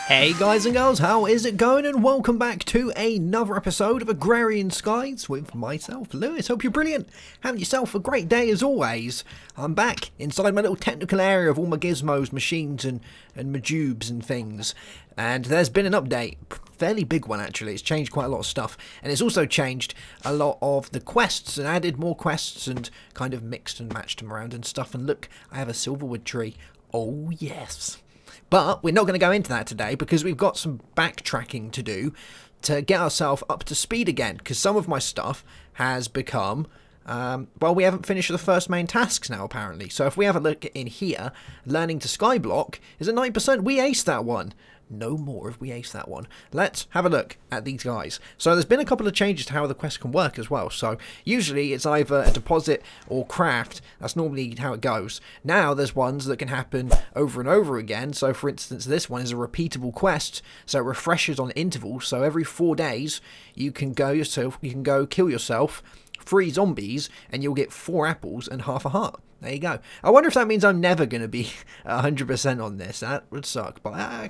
Hey guys and girls, how is it going? And welcome back to another episode of Agrarian Skies with myself, Lewis. Hope you're brilliant. Having yourself a great day as always. I'm back inside my little technical area of all my gizmos, machines and majubes and things. And there's been an update, fairly big one actually. It's changed quite a lot of stuff. And it's also changed a lot of the quests and added more quests and kind of mixed and matched them around and stuff. And look, I have a silverwood tree. Oh yes. But we're not going to go into that today because we've got some backtracking to do to get ourselves up to speed again. Because some of my stuff has become, well, we haven't finished the first main tasks now apparently. So if we have a look in here, learning to skyblock is at 9%. We aced that one. No more if we ace that one. Let's have a look at these guys. So there's been a couple of changes to how the quest can work as well. So usually it's either a deposit or craft. That's normally how it goes. Now there's ones that can happen over and over again. So for instance, this one is a repeatable quest. So it refreshes on intervals. So every 4 days you can go kill yourself 3 zombies and you'll get 4 apples and half a heart. There you go. I wonder if that means I'm never going to be 100% on this. That would suck, but I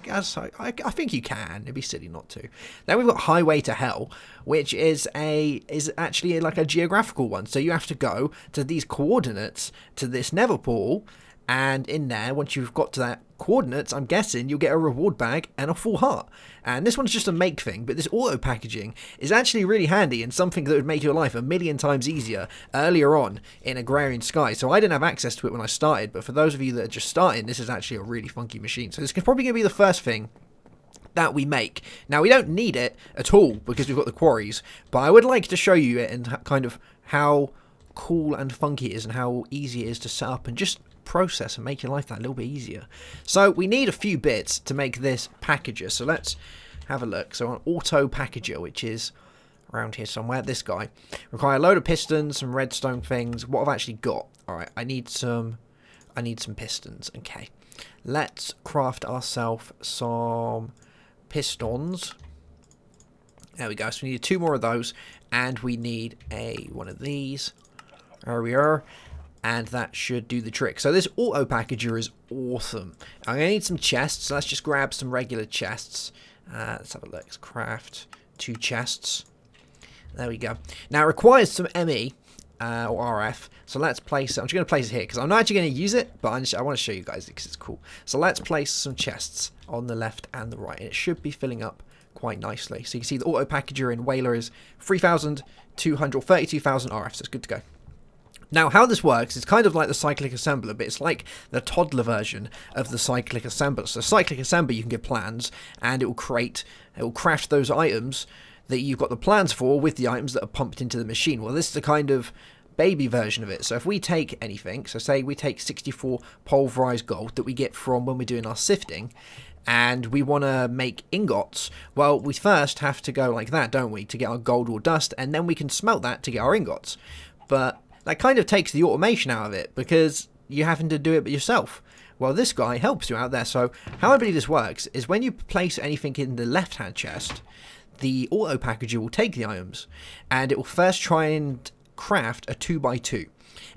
think you can. It'd be silly not to. Then we've got Highway to Hell, which is actually like a geographical one. So you have to go to these coordinates to this Nether portal, and in there, once you've got to that coordinates, I'm guessing you'll get a reward bag and a full heart. And this one's just a make thing, but this auto packaging is actually really handy and something that would make your life a million times easier earlier on in Agrarian Sky. So I didn't have access to it when I started, but for those of you that are just starting, this is actually a really funky machine. So this is probably going to be the first thing that we make. Now we don't need it at all because we've got the quarries, but I would like to show you it and kind of how cool and funky it is and how easy it is to set up and just process and make your life that little bit easier. So we need a few bits to make this packager, so let's have a look. So an auto packager, which is around here somewhere, this guy, require a load of pistons, some redstone things. What I've actually got, alright, I need some pistons. Okay, let's craft ourselves some pistons. There we go. So we need 2 more of those, and we need one of these. There we are. And that should do the trick. So this auto packager is awesome. I'm going to need some chests. So let's just grab some regular chests. Let's have a look. Let's craft 2 chests. There we go. Now it requires some ME or RF. So let's place it. I'm just going to place it here because I'm not actually going to use it, but I want to show you guys because it's cool. So let's place some chests on the left and the right. And it should be filling up quite nicely. So you can see the auto packager in Whaler is 3,232,000 RF. So it's good to go. Now, how this works is kind of like the cyclic assembler, but it's like the toddler version of the cyclic assembler. So cyclic assembler, you can give plans, and it will craft those items that you've got the plans for with the items that are pumped into the machine. Well, this is the kind of baby version of it. So if we take anything, so say we take 64 pulverized gold that we get from when we're doing our sifting, and we want to make ingots, well, we first have to go like that, don't we, to get our gold or dust, and then we can smelt that to get our ingots. But that kind of takes the automation out of it because you're having to do it yourself. Well, this guy helps you out there. So how I believe this works is when you place anything in the left-hand chest, the auto packager will take the items and it will first try and craft a 2x2.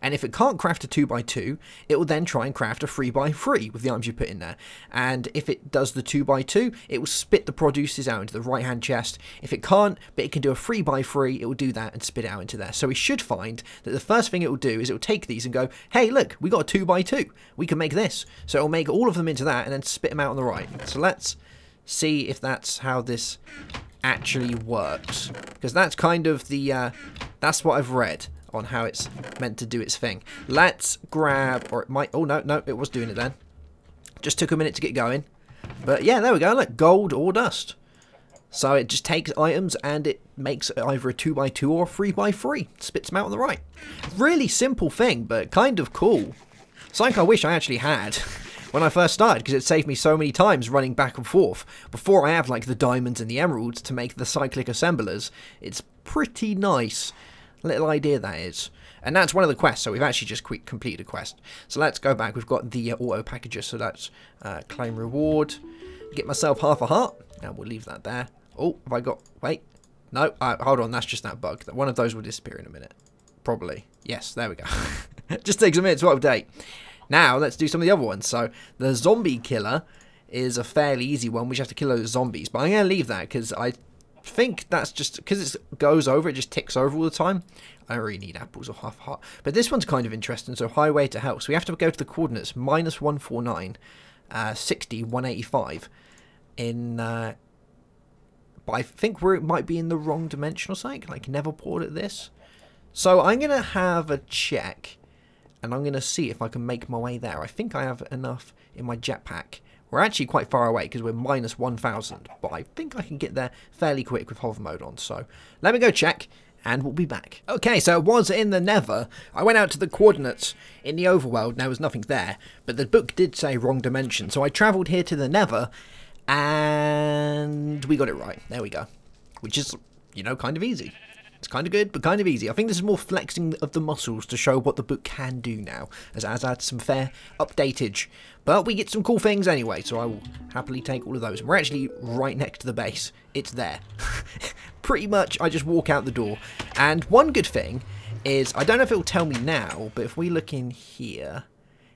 And if it can't craft a 2x2, it will then try and craft a 3x3 with the items you put in there. And if it does the 2x2, it will spit the produces out into the right-hand chest. If it can't, but it can do a 3x3, it will do that and spit it out into there. So we should find that the first thing it will do is it will take these and go, hey, look, we got a 2x2. We can make this. So it will make all of them into that and then spit them out on the right. So let's see if that's how this actually works. Because that's kind of the, that's what I've read on how it's meant to do its thing. Let's grab, or it might, oh no, it was doing it then. Just took a minute to get going. But yeah, there we go, look, gold or dust. So it just takes items and it makes either a 2x2 or a 3x3. Spits them out on the right. Really simple thing, but kind of cool. Something I wish I actually had when I first started, because it saved me so many times running back and forth. Before I have like the diamonds and the emeralds to make the cyclic assemblers, it's pretty nice. Little idea that is. And that's one of the quests, so we've actually just completed a quest. So let's go back. We've got the auto packager, so that's claim reward. Get myself half a heart. Now we'll leave that there. Oh, have I got, wait. No, hold on, that's just that bug. One of those will disappear in a minute. Probably. Yes, there we go. Just takes a minute to update. Now let's do some of the other ones. So the zombie killer is a fairly easy one. We just have to kill those zombies. But I'm going to leave that because I think that's just because it goes over, it just ticks over all the time. I don't really need apples or half heart. But this one's kind of interesting. So highway to hell. So we have to go to the coordinates -149, 60, 185 in... but I think it might be in the wrong dimension or something. Like never poured at this. So I'm going to have a check. And I'm going to see if I can make my way there. I think I have enough in my jetpack. We're actually quite far away because we're -1000. But I think I can get there fairly quick with hover mode on. So let me go check and we'll be back. Okay, so it was in the Nether. I went out to the coordinates in the overworld and there was nothing there. But the book did say wrong dimension. So I travelled here to the Nether and we got it right. There we go. Which is, you know, kind of easy. It's kind of good, but kind of easy. I think this is more flexing of the muscles to show what the book can do now, as it has had some fair updatage. But we get some cool things anyway, so I will happily take all of those. And we're actually right next to the base. It's there. Pretty much, I just walk out the door. And one good thing is, I don't know if it will tell me now, but if we look in here...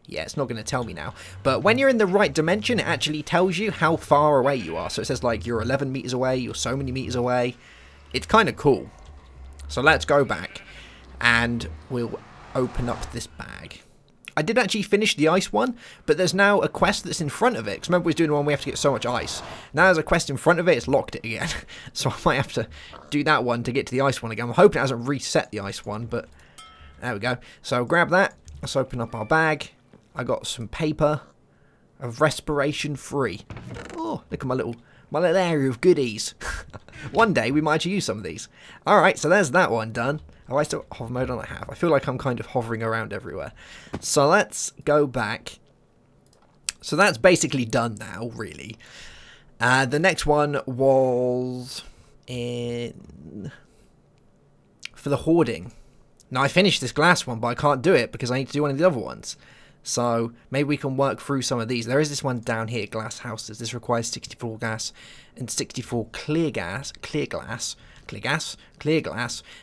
Yeah, it's not going to tell me now. But when you're in the right dimension, it actually tells you how far away you are. So it says, like, you're 11 meters away, you're so many meters away. It's kind of cool. So let's go back and we'll open up this bag. I did actually finish the ice one, but there's now a quest that's in front of it. Because remember we was doing the one we have to get so much ice. Now there's a quest in front of it, it's locked it again. So I might have to do that one to get to the ice one again. I'm hoping it hasn't reset the ice one, but there we go. So grab that, let's open up our bag. I got some paper of respiration free. Oh, look at my little area of goodies. One day we might actually use some of these. Alright, so there's that one done. Have I still hover mode on? I have. I feel like I'm kind of hovering around everywhere. So let's go back. So that's basically done now, really. The next one was for the hoarding. Now I finished this glass one, but I can't do it because I need to do one of the other ones. So maybe we can work through some of these. There is this one down here, glass houses. This requires 64 gas and 64 clear glass.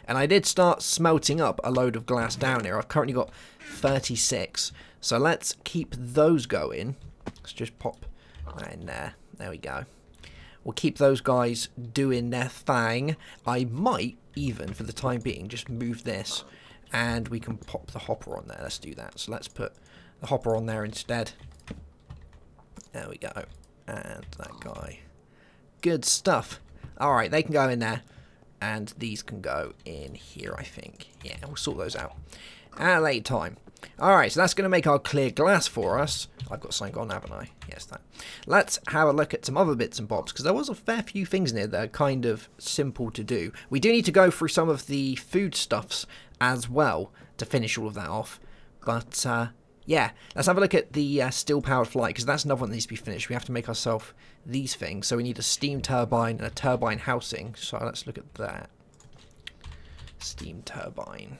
And I did start smelting up a load of glass down here. I've currently got 36. So let's keep those going. Let's just pop that in there. There we go. We'll keep those guys doing their thing. I might even, for the time being, just move this. And we can pop the hopper on there. Let's do that. So let's put the hopper on there instead. There we go. And that guy. Good stuff. Alright, they can go in there. And these can go in here, I think. Yeah, we'll sort those out at a later time. Alright, so that's going to make our clear glass for us. I've got something on, haven't I? Yes, that. Let's have a look at some other bits and bobs, because there was a fair few things in here that are kind of simple to do. We do need to go through some of the foodstuffs as well to finish all of that off. But, yeah, let's have a look at the steel-powered flight, because that's another one that needs to be finished. We have to make ourselves these things. So we need a steam turbine and a turbine housing. So let's look at that. Steam turbine.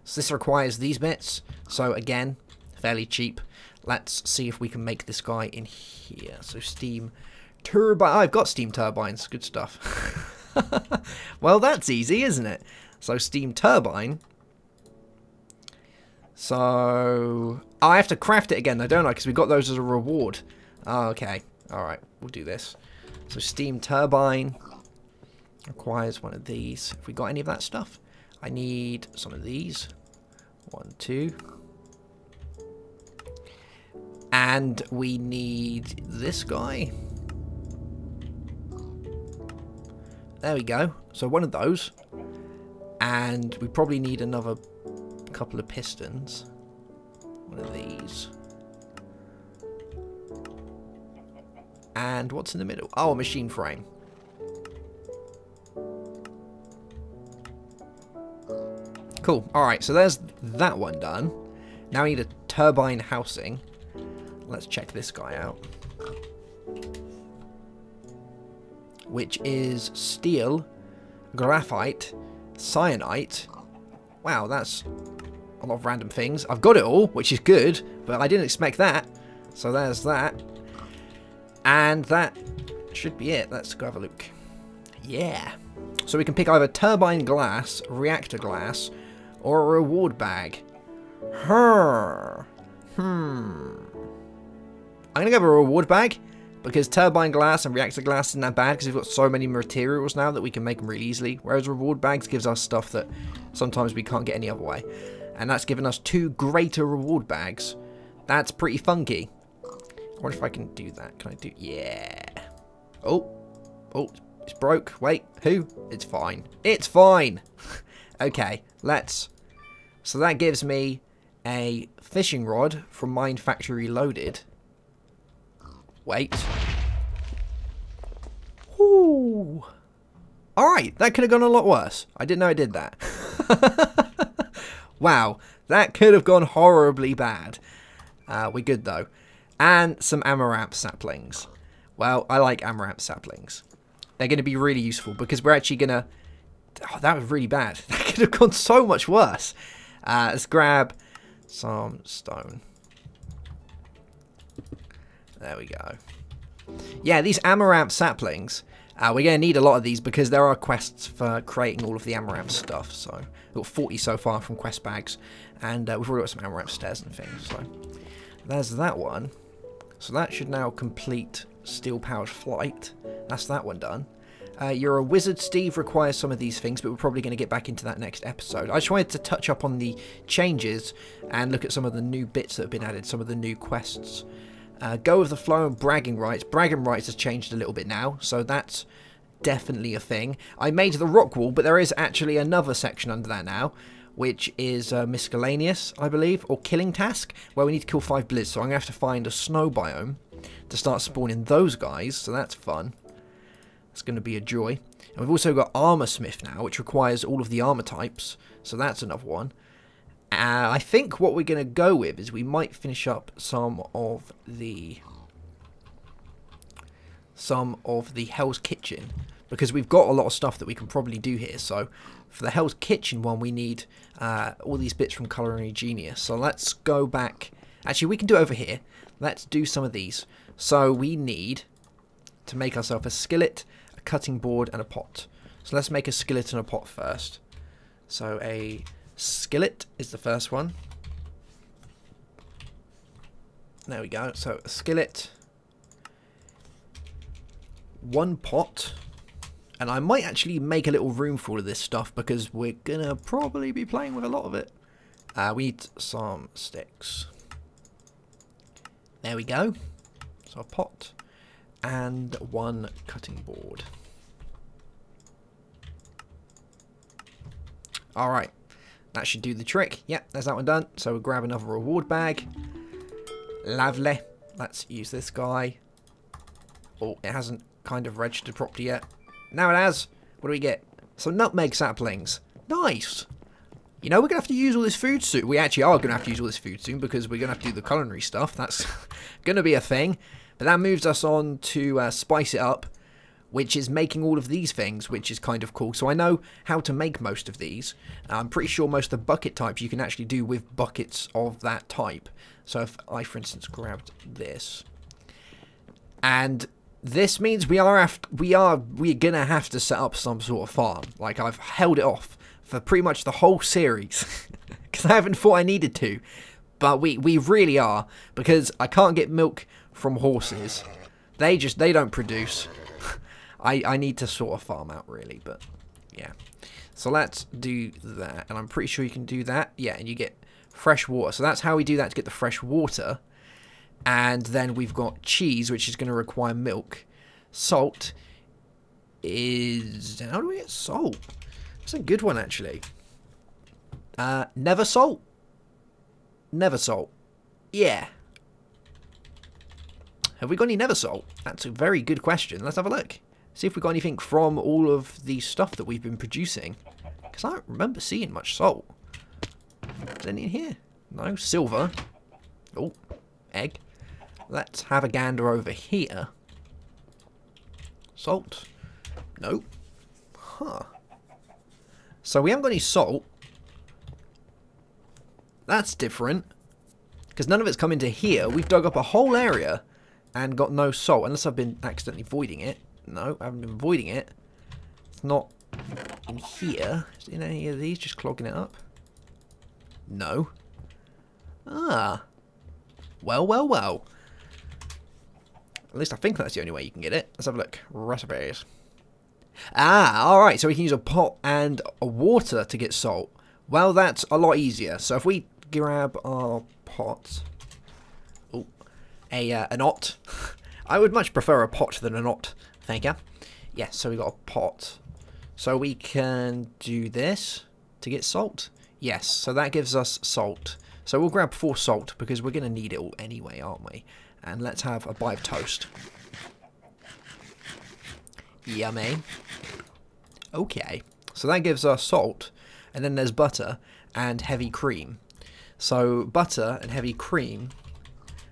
So this requires these bits. So again, fairly cheap. Let's see if we can make this guy in here. So steam turbine. I've got steam turbines. Good stuff. Well, that's easy, isn't it? So steam turbine. So I have to craft it again, though, don't I? Because we got those as a reward. Oh, okay. All right. We'll do this. So steam turbine requires one of these. Have we got any of that stuff? I need some of these. 1, 2. And we need this guy. There we go. So one of those. And we probably need another couple of pistons. One of these. And what's in the middle? Oh, a machine frame. Cool. Alright, so there's that one done. Now we need a turbine housing. Let's check this guy out. Which is steel, graphite, cyanite. Wow, that's a lot of random things. I've got it all, which is good, but I didn't expect that. So there's that. And that should be it. Let's go have a look. Yeah. So we can pick either turbine glass, reactor glass, or a reward bag. I'm going to give a reward bag, because turbine glass and reactor glass isn't that bad, because we've got so many materials now that we can make them really easily. Whereas reward bags gives us stuff that sometimes we can't get any other way. And that's given us 2 greater reward bags. That's pretty funky. I wonder if I can do that. Can I do... Yeah. Oh, it's broke. Wait, who? It's fine. It's fine. Okay, let's... So that gives me a fishing rod from Mine Factory Loaded. Wait. Ooh. Alright, that could have gone a lot worse. I didn't know it did that. Wow, that could have gone horribly bad. We're good though. And some amaranth saplings. Well, I like amaranth saplings. They're going to be really useful because we're actually going to... Oh, that was really bad. That could have gone so much worse. Let's grab some stone. There we go. Yeah, these amaranth saplings, we're going to need a lot of these because there are quests for creating all of the amaranth stuff. So we've got 40 so far from quest bags, and we've already got some amaranth stairs and things. So there's that one. So that should now complete steel-powered flight. That's that one done. You're a wizard, Steve, requires some of these things, but we're probably going to get back into that next episode. I just wanted to touch up on the changes and look at some of the new bits that have been added, some of the new quests. Go with the flow and bragging rights. Bragging rights has changed a little bit now, so that's definitely a thing. I made the rock wall, but there is actually another section under that now, which is miscellaneous, I believe, or killing task, where we need to kill 5 blizz. So I'm going to have to find a snow biome to start spawning those guys, so that's fun. It's going to be a joy. And we've also got armor smith now, which requires all of the armor types, so that's another one. I think what we're going to go with is we might finish up some of the Hell's Kitchen, because we've got a lot of stuff that we can probably do here. So for the Hell's Kitchen one, we need all these bits from Culinary Genius. So let's go back. Actually, we can do it over here. Let's do some of these. So we need to make ourselves a skillet, a cutting board, and a pot. So let's make a skillet and a pot first. So a skillet is the first one. There we go. So a skillet, 1 pot, and I might actually make a little room for all of this stuff because we're gonna probably be playing with a lot of it. We need some sticks. There we go. So a pot and 1 cutting board. Alright, that should do the trick. Yep, there's that one done. So we'll grab another reward bag. Lovely. Let's use this guy. Oh, it hasn't kind of registered properly yet. Now it has. What do we get? Some nutmeg saplings. Nice. You know, we're going to have to use all this food soon. We actually are going to have to use all this food soon because we're going to have to do the culinary stuff. That's going to be a thing. But that moves us on to spice it up, which is making all of these things, which is kind of cool. So I know how to make most of these. I'm pretty sure most of the bucket types you can actually do with buckets of that type. So if I, for instance, grabbed this, and this means we're gonna have to set up some sort of farm. Like, I've held it off for pretty much the whole series because I haven't thought I needed to, but we really are, because I can't get milk from horses. They don't produce. I need to sort of farm out, really, but yeah. So let's do that, and I'm pretty sure you can do that. Yeah, and you get fresh water. So that's how we do that, to get the fresh water. And then we've got cheese, which is going to require milk. Salt is... How do we get salt? That's a good one, actually. Never salt? Never salt. Yeah. Have we got any never salt? That's a very good question. Let's have a look. See if we've got anything from all of the stuff that we've been producing. Because I don't remember seeing much salt. Is any in here? No. Silver. Oh. Egg. Let's have a gander over here. Salt. Nope. Huh. So we haven't got any salt. That's different. Because none of it's come into here. We've dug up a whole area and got no salt. Unless I've been accidentally voiding it. No, I haven't been voiding it. It's not in here. Is it in any of these? Just clogging it up? No. Ah. Well, well, well. At least I think that's the only way you can get it. Let's have a look. Recipes. Ah, alright, so we can use a pot and a water to get salt. Well, that's a lot easier. So if we grab our pot... Oh, a knot. I would much prefer a pot than a knot. Thank you. Yes, so we got a pot. So we can do this to get salt. Yes, so that gives us salt. So we'll grab 4 salt because we're going to need it all anyway, aren't we? And let's have a bite of toast. Yummy. Okay, so that gives us salt, and then there's butter and heavy cream. So butter and heavy cream,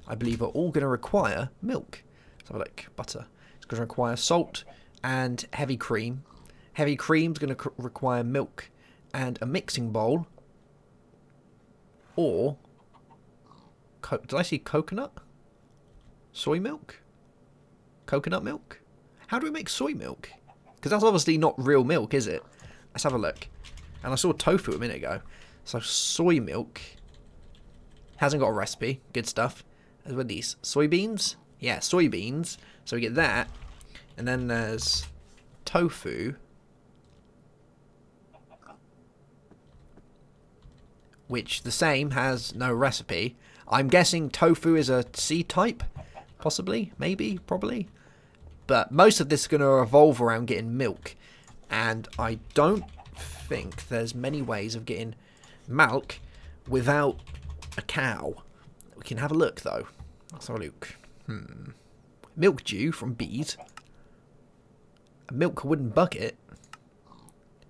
I believe, are all going to require milk. So look, butter. It's going to require salt and heavy cream. Heavy cream is going to require milk and a mixing bowl. Or, did I see coconut? Soy milk? Coconut milk? How do we make soy milk? Because that's obviously not real milk, is it? Let's have a look. And I saw tofu a minute ago. So soy milk. Hasn't got a recipe. Good stuff. As with these soybeans. Yeah, soybeans. So we get that. And then there's tofu. Which the same has no recipe. I'm guessing tofu is a seed type. Possibly. Maybe. Probably. But most of this is going to revolve around getting milk. And I don't think there's many ways of getting milk without a cow. We can have a look, though. Let's have a look. Milk dew from bees. A milk wooden bucket.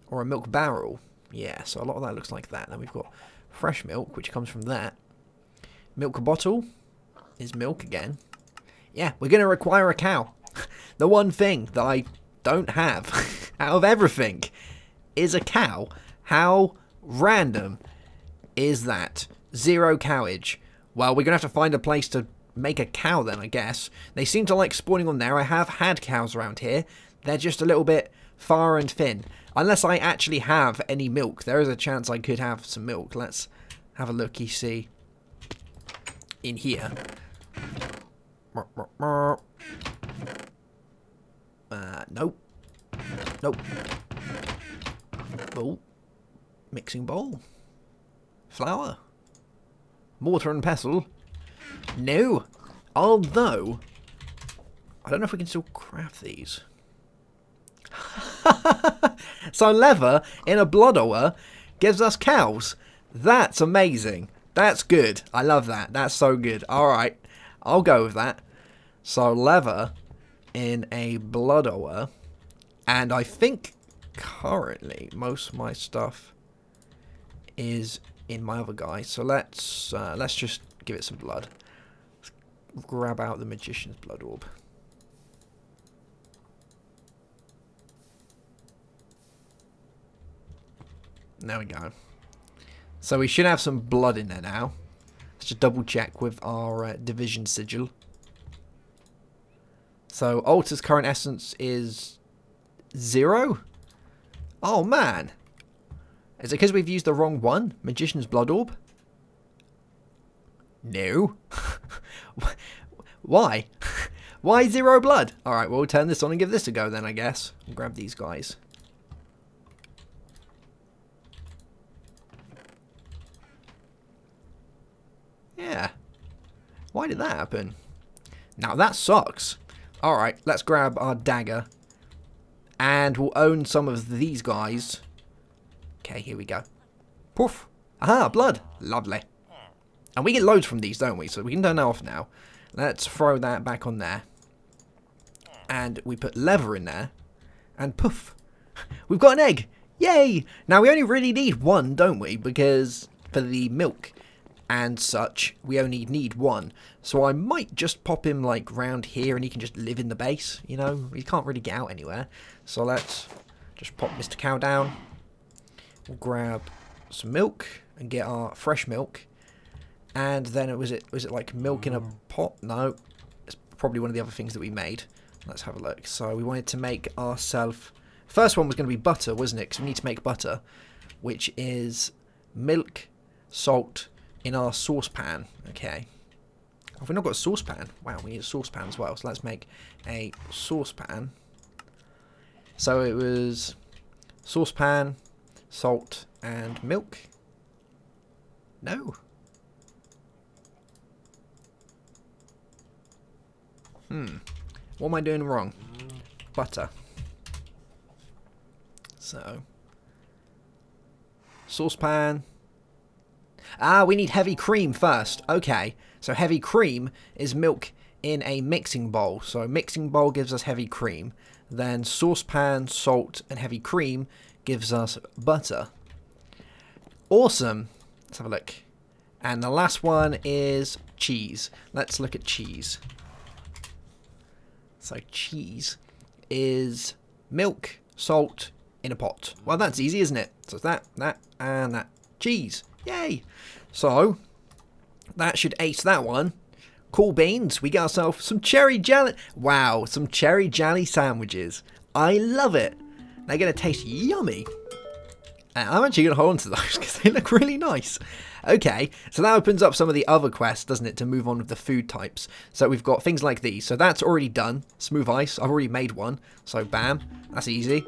Or a milk barrel. Yeah, so a lot of that looks like that. Then we've got fresh milk, which comes from that. Milk bottle is milk again. Yeah, we're going to require a cow. The one thing that I don't have out of everything is a cow. How random is that? 0 cowage. Well, we're going to have to find a place to make a cow then, I guess. They seem to like spawning on there. I have had cows around here. They're just a little bit far and thin. Unless I actually have any milk. There is a chance I could have some milk. Let's have a look, you see. In here. Nope. Nope. Oh. Mixing bowl. Flour. Mortar and pestle. No. Although, I don't know if we can still craft these. So leather in a blood ore gives us cows. That's amazing. That's good. I love that. That's so good. Alright. I'll go with that. So leather in a blood ore. And I think currently most of my stuff is in my other guy. So let's just give it some blood. Let's grab out the magician's blood orb. There we go. So we should have some blood in there now. Let's just double check with our division sigil. So Altar's current essence is 0? Oh man. Is it because we've used the wrong one? Magician's blood orb? No. Why? Why 0 blood? Alright, well, we'll turn this on and give this a go then, I guess. We'll grab these guys. Yeah. Why did that happen? Now that sucks. Alright, let's grab our dagger. And we'll own some of these guys. Okay, here we go. Poof. Aha, blood. Lovely. And we get loads from these, don't we? So we can turn that off now. Let's throw that back on there. And we put leather in there. And poof. We've got an egg. Yay! Now we only really need 1, don't we? Because for the milk and such, we only need 1. So I might just pop him like round here and he can just live in the base, you know? He can't really get out anywhere. So let's just pop Mr. Cow down. We'll grab some milk and get our fresh milk. And then was it like milk in a pot? No. It's probably one of the other things that we made. Let's have a look. So we wanted to make ourselves... First one was going to be butter, wasn't it? Because we need to make butter, which is milk, salt, in our saucepan. Okay. Have we not got a saucepan? Wow, we need a saucepan as well. So let's make a saucepan. So it was saucepan, salt, and milk. No. What am I doing wrong? Butter. So, saucepan. Ah, we need heavy cream first. Okay, so heavy cream is milk in a mixing bowl. So a mixing bowl gives us heavy cream. Then saucepan, salt, and heavy cream gives us butter. Awesome. Let's have a look. And the last one is cheese. Let's look at cheese. So cheese is milk, salt in a pot. Well, that's easy, isn't it? So that, and that. Cheese. Yay! So, that should ace that one. Cool beans. We get ourselves some cherry jelly. Wow, some cherry jelly sandwiches. I love it. They're going to taste yummy. And I'm actually going to hold on to those because they look really nice. Okay, so that opens up some of the other quests, doesn't it, to move on with the food types. So we've got things like these. So that's already done. Smooth ice. I've already made one. So bam, that's easy.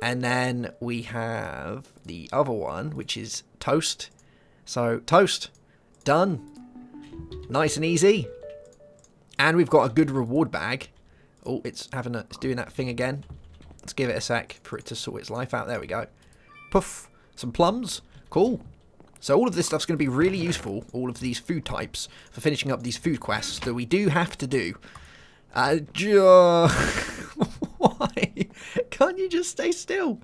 And then we have the other one, which is toast. So toast, done. Nice and easy. And we've got a good reward bag. Oh, it's doing that thing again. Let's give it a sec for it to sort its life out. There we go. Poof. Some plums. Cool. So all of this stuff's going to be really useful, all of these food types, for finishing up these food quests that we do have to do. Why? Can't you just stay still?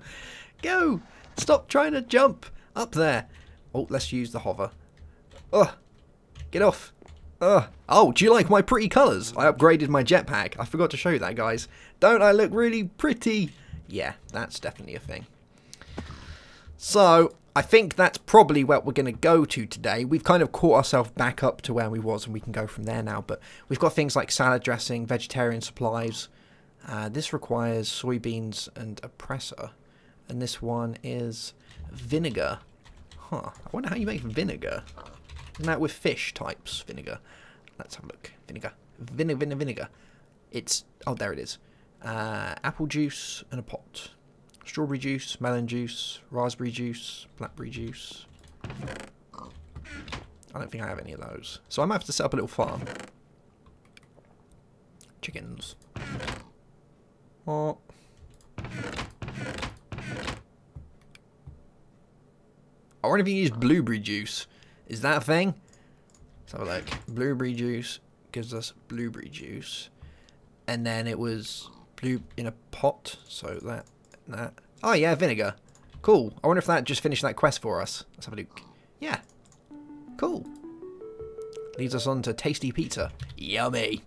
Go. Stop trying to jump up there. Oh, let's use the hover. Ugh. Get off. Ugh. Oh, do you like my pretty colours? I upgraded my jetpack. I forgot to show you that, guys. Don't I look really pretty? Yeah, that's definitely a thing. So, I think that's probably what we're going to go to today. We've kind of caught ourselves back up to where we was, and we can go from there now. But we've got things like salad dressing, vegetarian supplies. This requires soybeans and a presser. And this one is vinegar. Huh. I wonder how you make vinegar. Isn't that with fish types, vinegar? Let's have a look. Vinegar. Vinegar. It's... Oh, there it is. Apple juice and a pot. Strawberry juice, melon juice, raspberry juice, blackberry juice. I don't think I have any of those. So I might have to set up a little farm. Chickens. Oh. I wonder if you can use blueberry juice. Is that a thing? Let's have a look. Blueberry juice gives us blueberry juice. And then it was blue in a pot. So that. Oh yeah, vinegar. Cool. I wonder if that just finished that quest for us. Let's have a look. Yeah. Cool. Leads us on to tasty pizza. Yummy.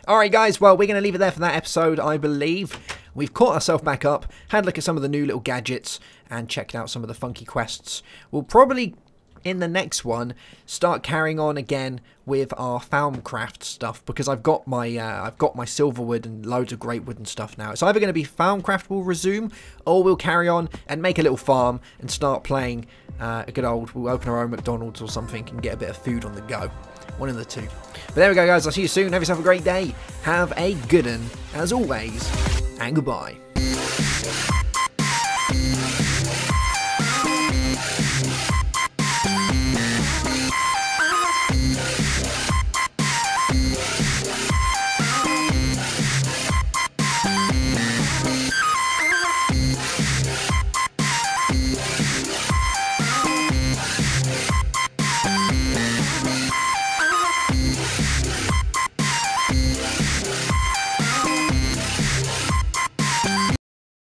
Alright guys, well we're going to leave it there for that episode, I believe. We've caught ourselves back up, had a look at some of the new little gadgets, and checked out some of the funky quests. We'll probably, in the next one, start carrying on again with our Farmcraft stuff, because I've got my silverwood and loads of great wood and stuff now. It's either going to be Farmcraft will resume, or we'll carry on and make a little farm and start playing a good old, we'll open our own McDonald's or something and get a bit of food on the go. One of the two. But there we go guys, I'll see you soon. Have yourself a great day. Have a good one, as always, and goodbye.